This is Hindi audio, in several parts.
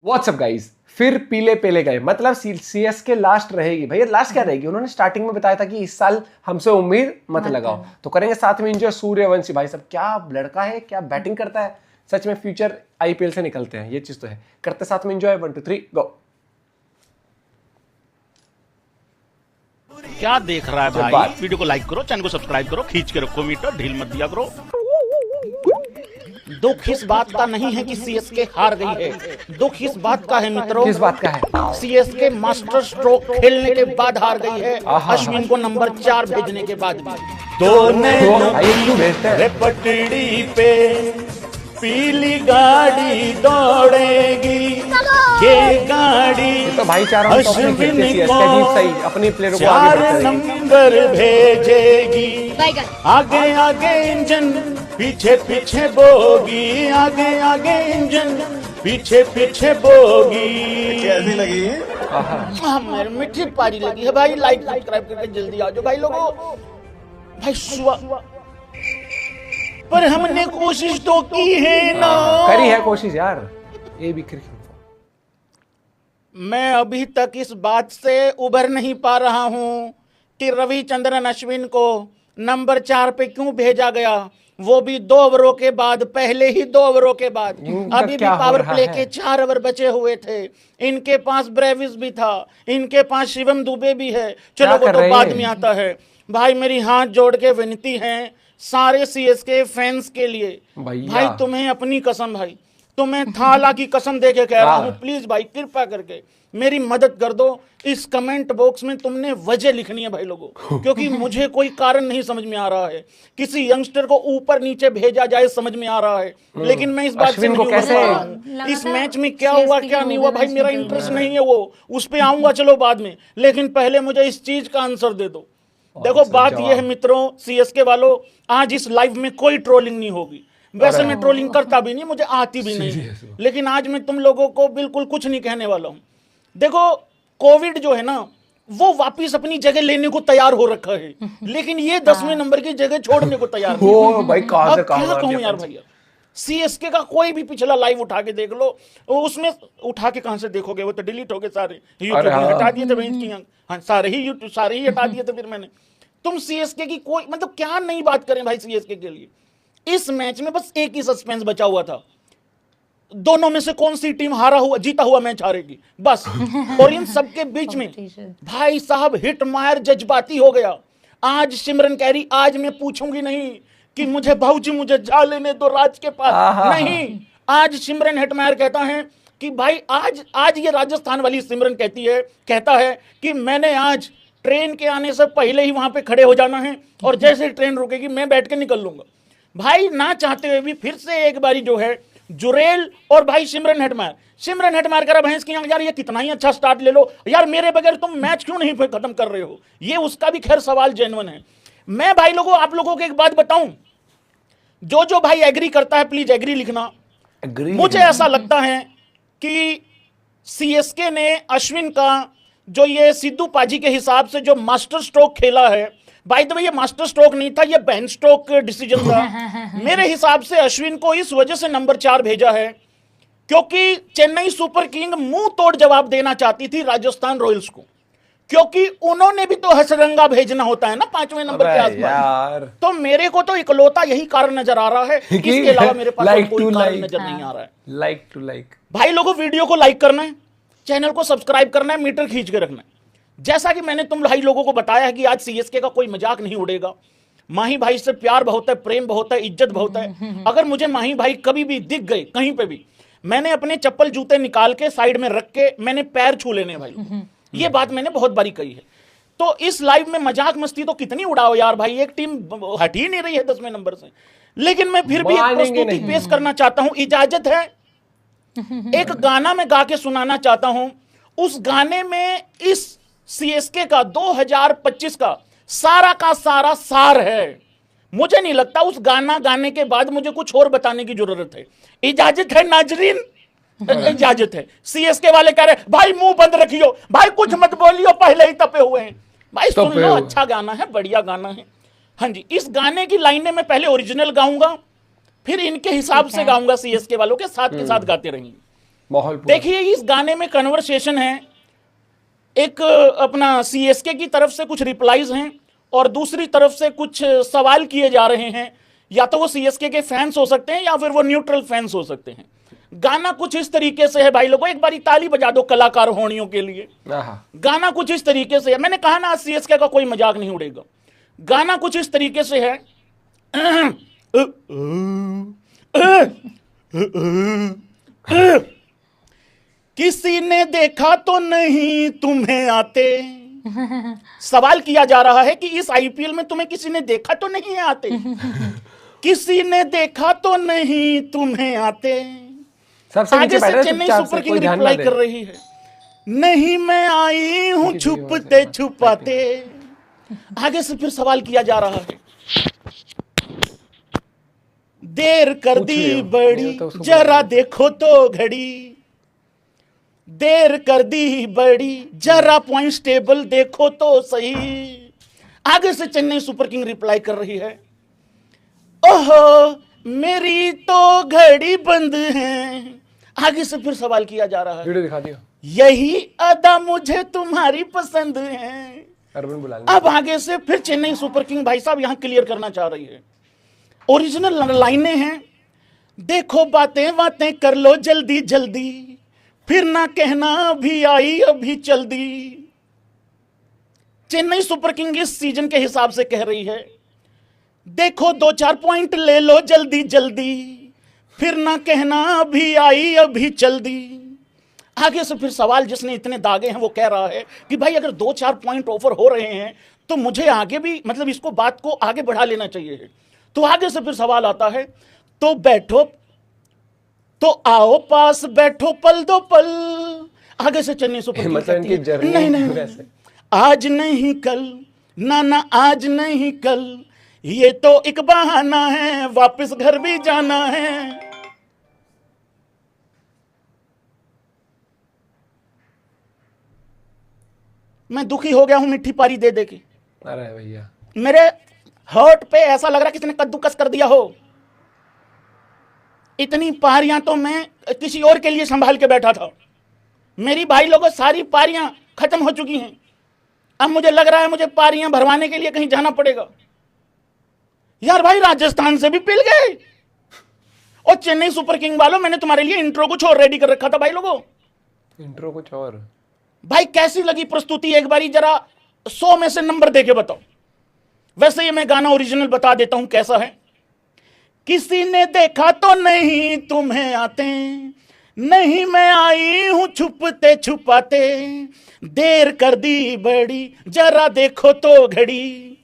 व्हाट्सअप गाइस, फिर पीले पेले गए। मतलब सीएसके लास्ट रहेगी भैया। लास्ट क्या रहेगी? उन्होंने स्टार्टिंग में बताया था कि इस साल हमसे उम्मीद मत लगाओ, तो करेंगे साथ में एंजॉय। सूर्यवंशी भाई साहब क्या लड़का है, क्या बैटिंग करता है। सच में फ्यूचर आईपीएल से निकलते हैं, ये चीज तो है। करते साथ में एंजॉय। 1 2 3 गो। क्या देख रहा है भाई? वीडियो को लाइक करो, चैनल को सब्सक्राइब करो, खींच के रखो मीटर, ढील मत दिया करो। दुख इस बात का नहीं है कि सीएसके हार गई है, दुख इस बात का है मित्रों। किस बात का है? सीएसके मास्टर स्ट्रोक खेलने के बाद हार गई है, अश्विन को नंबर 4 भेजने के बाद भी। पटड़ी पे पीली गाड़ी दौड़ेगी, ये गाड़ी तो भाईचारा अश्विन को अपने प्लेयर को 4 नंबर भेजेगी। आगे आगे इंजन, पीछे पीछे बोगी, आगे आगे इंजन, पीछे पीछे बोगी। कैसी लगी? मेरे मीठी पारी लगी है भाई। लाइक सब्सक्राइब करके जल्दी आ जाओ भाई लोगों। भाई पर हमने कोशिश तो की है ना। करी है कोशिश यार। ये भी मैं अभी तक इस बात से उभर नहीं पा रहा हूं कि रविचंद्रन अश्विन को नंबर 4 पे क्यों भेजा गया, वो भी 2 ओवरों के बाद। पहले ही 2 ओवरों के बाद। अभी भी पावर प्ले के 4 ओवर बचे हुए थे। इनके पास ब्रेविस भी था, इनके पास शिवम दुबे भी है। चलो वो तो बाद में आता है। भाई मेरी हाथ जोड़ के विनती है सारे सीएसके फैंस के लिए, भाई तुम्हें अपनी कसम, भाई तुम्हें थाला की कसम दे के कह रहा हूं, प्लीज भाई कृपा करके मेरी मदद कर दो। इस कमेंट बॉक्स में तुमने वजह लिखनी है भाई लोगों, क्योंकि मुझे कोई कारण नहीं समझ में आ रहा है। किसी यंगस्टर को ऊपर नीचे भेजा जाए समझ में आ रहा है, लेकिन मैं इस बात से नहीं कैसे इस मैच में क्या हुआ क्या नहीं हुआ भाई मेरा इंटरेस्ट नहीं है, वो उस पे आऊंगा चलो बाद में, लेकिन पहले मुझे इस चीज का आंसर दे दो। देखो बात यह है मित्रों, सीएसके वालों, आज इस लाइव में कोई ट्रोलिंग नहीं होगी। वैसे मैं ट्रोलिंग करता भी नहीं, मुझे आती भी नहीं, लेकिन आज मैं तुम लोगों को बिल्कुल कुछ नहीं कहने वाला हूं। देखो कोविड जो है ना, वो वापिस अपनी जगह लेने को तैयार हो रखा है, लेकिन ये 10वें नंबर की जगह छोड़ने को तैयार नहीं। भाई कहां से कहां क्या कहूं यार भैया। सीएसके का कोई भी पिछला लाइव उठा के देख लो, उसमें उठा के कहां से देखोगे, वो तो डिलीट हो गए सारे। यूट्यूब ने हटा दिए थे, हाँ सारे ही हटा दिए थे। फिर मैंने तुम सीएसके की कोई मतलब क्या नई बात करें भाई सीएसके के लिए। इस मैच में बस एक ही सस्पेंस बचा हुआ था, दोनों में से कौन सी टीम जीता हुआ मैच हारेगी, बस। और इन सबके बीच में भाई साहब हिट मायर जज्बाती हो गया। आज सिमरन कह रही आज मैं पूछूंगी नहीं कि मुझे भाऊजी मुझे जा लेने दो राज के पास, नहीं। आज सिमरन हिटमायर कहता है कि भाई आज ये राजस्थान वाली सिमरन कहता है कि मैंने आज ट्रेन के आने से पहले ही वहां पे खड़े हो जाना है, और जैसे ट्रेन रुकेगी मैं बैठ के निकल लूंगा। भाई ना चाहते हुए भी फिर से एक बारी जो है जुरेल और भाई सिमरन हेटमायर करा भैंस की यार ये कितना ही अच्छा स्टार्ट ले लो यार, मेरे बगैर तुम मैच क्यों नहीं खत्म कर रहे हो। ये उसका भी खैर सवाल जेन्युइन है। मैं भाई लोगों आप लोगों को एक बात बताऊं, जो भाई एग्री करता है प्लीज एग्री लिखना। मुझे ऐसा लगता है कि सीएसके ने अश्विन का जो ये सिद्धू पाजी के हिसाब से जो मास्टर स्ट्रोक खेला है, बाय द वे ये मास्टर स्ट्रोक नहीं था, ये बैन स्ट्रोक डिसीजन था। मेरे हिसाब से अश्विन को इस वजह से नंबर 4 भेजा है क्योंकि चेन्नई सुपर किंग मुंह तोड़ जवाब देना चाहती थी राजस्थान रॉयल्स को, क्योंकि उन्होंने भी तो हसरंगा भेजना होता है ना 5वें नंबर के आसपास। तो मेरे को तो इकलौता यही कारण नजर आ रहा है, इसके अलावा मेरे पास कोई कारण नजर नहीं आ रहा है। लाइक टू लाइक भाई लोगों वीडियो को लाइक करना है, चैनल को सब्सक्राइब करना है, मीटर खींच के रखना है। जैसा कि मैंने तुम भाई लोगों को बताया है कि आज सीएसके का कोई मजाक नहीं उड़ेगा। माही भाई से प्यार बहुत है, प्रेम बहुत है, इज्जत बहुत है। अगर मुझे माही भाई कभी भी दिख गए कहीं पे भी, मैंने अपने चप्पल जूते निकाल के साइड में रख के मैंने पैर छू लेने भाई। ये बात मैंने बहुत बारी कही है। तो इस लाइव में मजाक मस्ती तो कितनी उड़ाओ यार भाई, एक टीम हट ही नहीं रही है 10वें नंबर से। लेकिन मैं फिर भी एक प्रस्तुति पेश करना चाहता हूं, इजाजत है। एक गाना मैं गा के सुनाना चाहता हूं। उस गाने में इस सीएसके का 2025 का सारा सार है। मुझे नहीं लगता उस गाना गाने के बाद मुझे कुछ और बताने की जरूरत है। इजाजत है नाजरीन, इजाजत है। सीएसके वाले कह रहे भाई मुंह बंद रखियो, भाई कुछ मत बोलियो, पहले ही तपे हुए हैं। भाई सुन लो, अच्छा गाना है, बढ़िया गाना है। हाँ जी, इस गाने की लाइनें मैं पहले ओरिजिनल गाऊंगा, फिर इनके हिसाब से गाऊंगा, सीएसके वालों के साथ गाते रहेंगे। माहौल पूरा। देखिए इस गाने में कन्वर्सेशन है, एक अपना सीएसके की तरफ से कुछ रिप्लाईज हैं और दूसरी तरफ से कुछ सवाल किए जा रहे हैं। या तो वो सीएसके के फैंस हो सकते हैं या फिर वो न्यूट्रल फैंस हो सकते हैं। गाना कुछ इस तरीके से है भाई लोगों, एक बारी ताली बजा दो कलाकार होनियों के लिए। गाना कुछ इस तरीके से है, मैंने कहा ना सीएसके का कोई मजाक नहीं उड़ेगा। गाना कुछ इस तरीके से है किसी ने देखा तो नहीं तुम्हें आते। सवाल किया जा रहा है कि इस आईपीएल में तुम्हें किसी ने देखा तो नहीं आते। किसी ने देखा तो नहीं तुम्हें आते। सबसे आगे से चेन्नई सुपर किंग रिप्लाई कर रही है, नहीं मैं आई हूं छुपते छुपाते। आगे से फिर सवाल किया जा रहा है, देर कर दी बड़ी जरा देखो तो घड़ी। देर कर दी बड़ी जरा पॉइंट्स टेबल देखो तो सही। आगे से चेन्नई सुपर किंग रिप्लाई कर रही है, ओहो मेरी तो घड़ी बंद है। आगे से फिर सवाल किया जा रहा है, वीडियो दिखा दियो, यही अदा मुझे तुम्हारी पसंद है। अब आगे से फिर चेन्नई सुपर किंग भाई साहब यहां क्लियर करना चाह रही है, ओरिजिनल लाइनें हैं, देखो बातें बातें कर लो जल्दी जल्दी, फिर ना कहना अभी आई अभी चल दी। चेन्नई सुपर किंग इस सीजन के हिसाब से कह रही है, देखो 2-4 पॉइंट ले लो जल्दी जल्दी, फिर ना कहना अभी आई अभी चल दी। आगे से फिर सवाल जिसने इतने दागे हैं वो कह रहा है कि भाई अगर 2-4 पॉइंट ऑफर हो रहे हैं तो मुझे आगे भी मतलब इसको बात को आगे बढ़ा लेना चाहिए है। तो आगे से फिर सवाल आता है, तो बैठो तो आओ पास बैठो पल दो पल। आगे से चेन्नई सुपर किंग कहती है, नहीं आज नहीं कल, ना आज नहीं कल, ये तो एक बहाना है वापस घर भी जाना है। मैं दुखी हो गया हूं मिट्टी पारी दे दे के। अरे भैया मेरे हर्ट पे ऐसा लग रहा है किसी ने कद्दूकस कर दिया हो। इतनी पारियां तो मैं किसी और के लिए संभाल के बैठा था। मेरी भाई लोगों सारी पारियां खत्म हो चुकी हैं। अब मुझे लग रहा है मुझे पारियां भरवाने के लिए कहीं जाना पड़ेगा। यार भाई राजस्थान से भी पिल गए। और चेन्नई सुपर किंग वालों, मैंने तुम्हारे लिए इंट्रो कुछ और रेडी कर रखा था भाई लोगों। इंट्रो कुछ और भाई कैसी लगी प्रस्तुति, एक बारी जरा 100 में से नंबर देके बताओ। वैसे ये मैं गाना ओरिजिनल बता देता हूं कैसा है। किसी ने देखा तो नहीं तुम्हें आते, नहीं मैं आई हूं छुपते छुपाते, देर कर दी बड़ी जरा देखो तो घड़ी,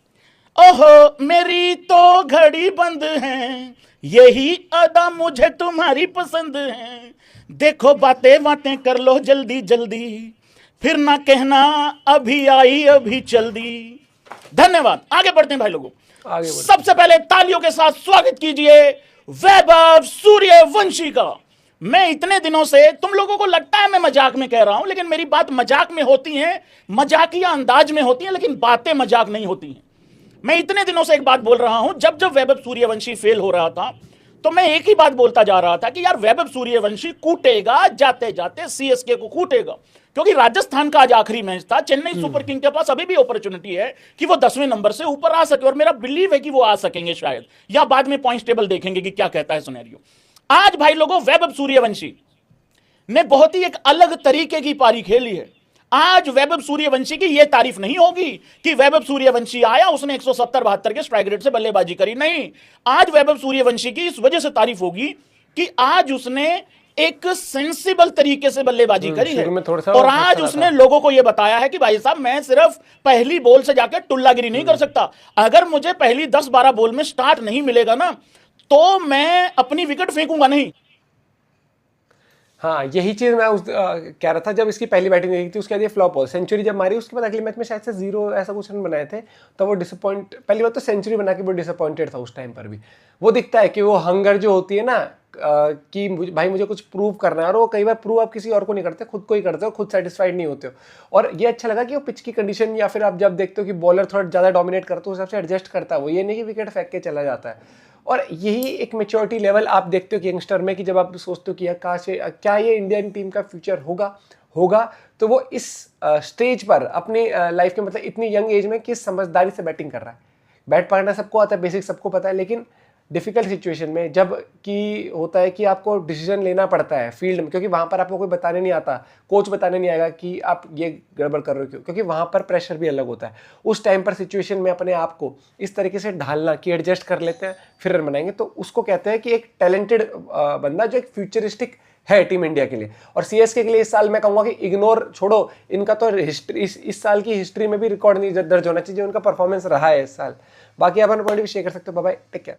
ओहो मेरी तो घड़ी बंद है, यही अदा मुझे तुम्हारी पसंद है, देखो बातें बातें कर लो जल्दी जल्दी, फिर ना कहना अभी आई अभी चल दी। धन्यवाद। आगे बढ़ते हैं भाई लोगों। सबसे पहले तालियों के साथ स्वागत कीजिए वैभव सूर्यवंशी का। मैं इतने दिनों से, तुम लोगों को लगता है मैं मजाक में कह रहा हूं, लेकिन मेरी बात मजाक में होती है, मजाकिया अंदाज में होती है, लेकिन बातें मजाक नहीं होती हैं। मैं इतने दिनों से एक बात बोल रहा हूं, जब जब वैभव सूर्यवंशी फेल हो रहा था तो मैं एक ही बात बोलता जा रहा था कि यार वैभव सूर्यवंशी कूटेगा, जाते जाते सीएसके को कूटेगा, क्योंकि राजस्थान का आज आखिरी मैच था। चेन्नई सुपर किंग के पास अभी भी अपॉर्चुनिटी है कि वो 10वें नंबर से ऊपर आ सके, और मेरा बिलीव है कि वो आ सकेंगे शायद, या बाद में पॉइंट्स टेबल देखेंगे कि क्या कहता है सिनेरियो। आज भाई लोगों वैभव सूर्यवंशी ने बहुत ही एक अलग तरीके की पारी खेली है। आज वैभव सूर्यवंशी की यह तारीफ नहीं होगी कि वैभव सूर्यवंशी आया, उसने 170-72 के स्ट्राइक रेट से बल्लेबाजी करी, नहीं। आज वैभव सूर्यवंशी की इस वजह से तारीफ होगी कि आज उसने एक सेंसिबल तरीके से बल्लेबाजी करी है, और आज उसने लोगों को यह बताया है कि भाई साहब मैं सिर्फ पहली बॉल से जाकर टुल्लागिरी नहीं कर सकता, अगर मुझे पहली 10-12 बॉल में स्टार्ट नहीं मिलेगा ना तो मैं अपनी विकेट फेंकूंगा नहीं। हाँ, यही चीज मैं कह रहा था जब इसकी पहली बैटिंग देखी थी, उसके बाद ये फ्लॉप हो, सेंचुरी जब मारी उसके बाद अगले मैच में शायद से 0 ऐसा कुछ रन बनाए थे, तो वो डिसअपॉइंट, पहली बार तो सेंचुरी बना के वो डिसअपॉइंटेड था उस टाइम पर भी। वो दिखता है कि वो हंगर जो होती है ना कि भाई मुझे कुछ प्रूव करना है, और वो कई बार प्रूव आप किसी और को नहीं करते, खुद को ही करते हो, खुद सेटिस्फाइड नहीं होते हो। और ये अच्छा लगा कि वो पिच की कंडीशन, या फिर आप जब देखते हो कि बॉलर थोड़ा ज़्यादा डोमिनेट करते हो, उस हिसाब से एडजस्ट करता है वो, ये नहीं कि विकेट फेंक के चला जाता है। और यही एक मेच्योरिटी लेवल आप देखते हो कि यंगस्टर में, कि जब आप सोचते हो कि यार क्या ये इंडियन टीम का फ्यूचर होगा, तो वो इस स्टेज पर अपनी लाइफ के मतलब इतनी यंग एज में किस समझदारी से बैटिंग कर रहा है। बैट पकड़ना सबको आता है, बेसिक सबको पता है, लेकिन डिफिकल्ट सिचुएशन में जब कि होता है कि आपको डिसीजन लेना पड़ता है फील्ड में, क्योंकि वहाँ पर आपको कोई बताने नहीं आता, कोच बताने नहीं आएगा कि आप ये गड़बड़ कर रहे हो क्यों, क्योंकि वहाँ पर प्रेशर भी अलग होता है। उस टाइम पर सिचुएशन में अपने आप को इस तरीके से ढालना कि एडजस्ट कर लेते हैं फिर रन बनाएंगे, तो उसको कहते हैं कि एक टैलेंटेड बंदा जो एक फ्यूचरिस्टिक है टीम इंडिया के लिए। और सीएसके के लिए इस साल मैं कहूँगा कि इग्नोर छोड़ो, इनका तो हिस्ट्री इस साल की हिस्ट्री में भी रिकॉर्ड नहीं दर्ज होना चाहिए जो उनका परफॉर्मेंस रहा है इस साल। बाकी अपन पॉइंट भी शेयर कर सकते हो। Bye bye, take care.